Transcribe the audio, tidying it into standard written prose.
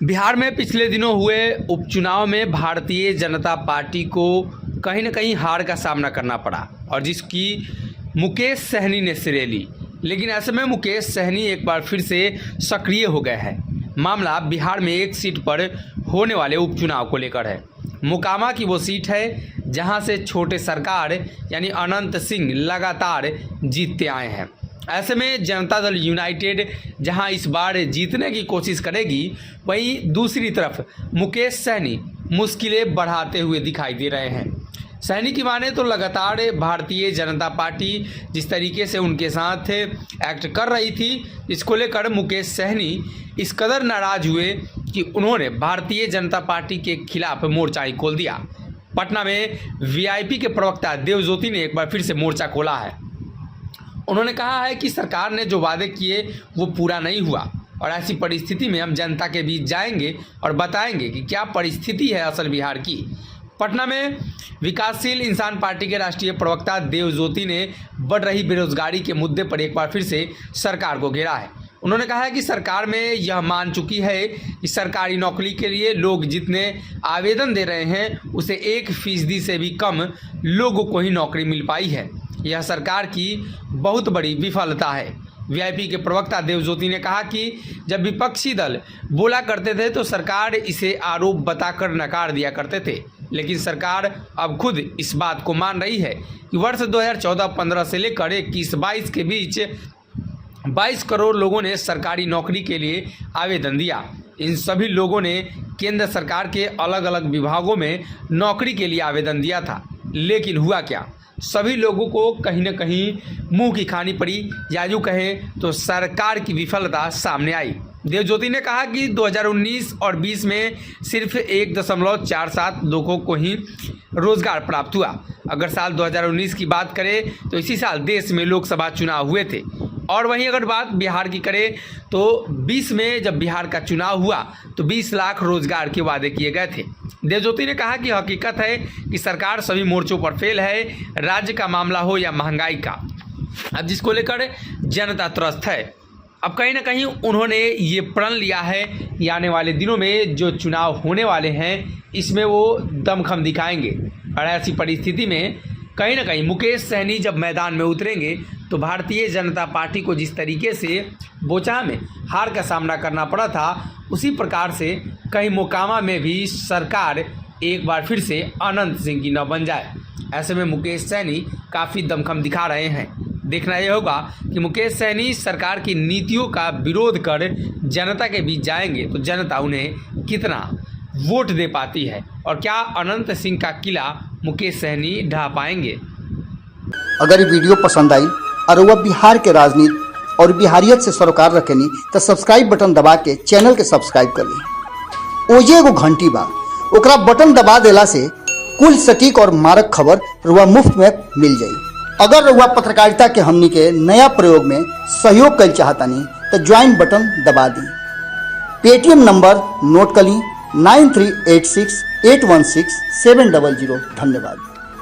बिहार में पिछले दिनों हुए उपचुनाव में भारतीय जनता पार्टी को कहीं न कहीं हार का सामना करना पड़ा और जिसकी मुकेश सहनी ने श्रेय ली। लेकिन ऐसे में मुकेश सहनी एक बार फिर से सक्रिय हो गए हैं। मामला बिहार में एक सीट पर होने वाले उपचुनाव को लेकर है। मोकामा की वो सीट है जहां से छोटे सरकार यानी अनंत सिंह लगातार जीतते आए हैं। ऐसे में जनता दल यूनाइटेड जहां इस बार जीतने की कोशिश करेगी, वहीं दूसरी तरफ मुकेश सहनी मुश्किलें बढ़ाते हुए दिखाई दे रहे हैं। सहनी की माने तो लगातार भारतीय जनता पार्टी जिस तरीके से उनके साथ एक्ट कर रही थी, इसको लेकर मुकेश सहनी इस कदर नाराज हुए कि उन्होंने भारतीय जनता पार्टी के खिलाफ मोर्चा ही खोल दिया। पटना में वीआईपी के प्रवक्ता देवज्योति ने एक बार फिर से मोर्चा खोला है। उन्होंने कहा है कि सरकार ने जो वादे किए वो पूरा नहीं हुआ और ऐसी परिस्थिति में हम जनता के बीच जाएंगे और बताएंगे कि क्या परिस्थिति है असल बिहार की। पटना में विकासशील इंसान पार्टी के राष्ट्रीय प्रवक्ता देवज्योति ने बढ़ रही बेरोजगारी के मुद्दे पर एक बार फिर से सरकार को घेरा है। उन्होंने कहा है कि सरकार में यह मान चुकी है कि सरकारी नौकरी के लिए लोग जितने आवेदन दे रहे हैं उसे 1% से भी कम लोगों को ही नौकरी मिल पाई है। यह सरकार की बहुत बड़ी विफलता है। वीआईपी के प्रवक्ता देवज्योति ने कहा कि जब विपक्षी दल बोला करते थे तो सरकार इसे आरोप बताकर नकार दिया करते थे, लेकिन सरकार अब खुद इस बात को मान रही है कि वर्ष 2014-15 से लेकर 21-22 के बीच 22 करोड़ लोगों ने सरकारी नौकरी के लिए आवेदन दिया। इन सभी लोगों ने केंद्र सरकार के अलग अलग विभागों में नौकरी के लिए आवेदन दिया था, लेकिन हुआ क्या? सभी लोगों को कहीं न कहीं मुंह की खानी पड़ी, या यूँ कहें तो सरकार की विफलता सामने आई। देवज्योति ने कहा कि 2019 और 20 में सिर्फ 1.47 लोगों को ही रोजगार प्राप्त हुआ। अगर साल 2019 की बात करें तो इसी साल देश में लोकसभा चुनाव हुए थे, और वहीं अगर बात बिहार की करें तो 20 में जब बिहार का चुनाव हुआ तो 20 लाख रोजगार के वादे किए गए थे। देवज्योति ने कहा कि हकीकत है कि सरकार सभी मोर्चों पर फेल है, राज्य का मामला हो या महंगाई का, अब जिसको लेकर जनता त्रस्त है। अब कहीं ना कहीं उन्होंने ये प्रण लिया है कि आने वाले दिनों में जो चुनाव होने वाले हैं इसमें वो दमखम दिखाएंगे, और ऐसी परिस्थिति में कहीं ना कहीं मुकेश सहनी जब मैदान में उतरेंगे तो भारतीय जनता पार्टी को जिस तरीके से बोचाह में हार का सामना करना पड़ा था, उसी प्रकार से कहीं मोकामा में भी सरकार एक बार फिर से अनंत सिंह की न बन जाए। ऐसे में मुकेश सहनी काफ़ी दमखम दिखा रहे हैं। देखना यह होगा कि मुकेश सहनी सरकार की नीतियों का विरोध कर जनता के बीच जाएंगे तो जनता उन्हें कितना वोट दे पाती है, और क्या अनंत सिंह का किला मुकेश सहनी ढा पाएंगे। अगर ये वीडियो पसंद आई और वह बिहार के राजनीति और बिहारियत से सरोकार रखेनी तो सब्सक्राइब बटन दबा के चैनल के सब्सक्राइब कर ली। ओजे एगो घंटी बा, ओकरा बटन दबा देला से कुल सटीक और मारक खबर रुआ मुफ्त में मिल जाई। अगर रुआ पत्रकारिता के हमनी के नया प्रयोग में सहयोग कर चाहतानी तो ज्वाइन बटन दबा दी। पेटीएम नंबर नोट कर ली 9386816700। धन्यवाद।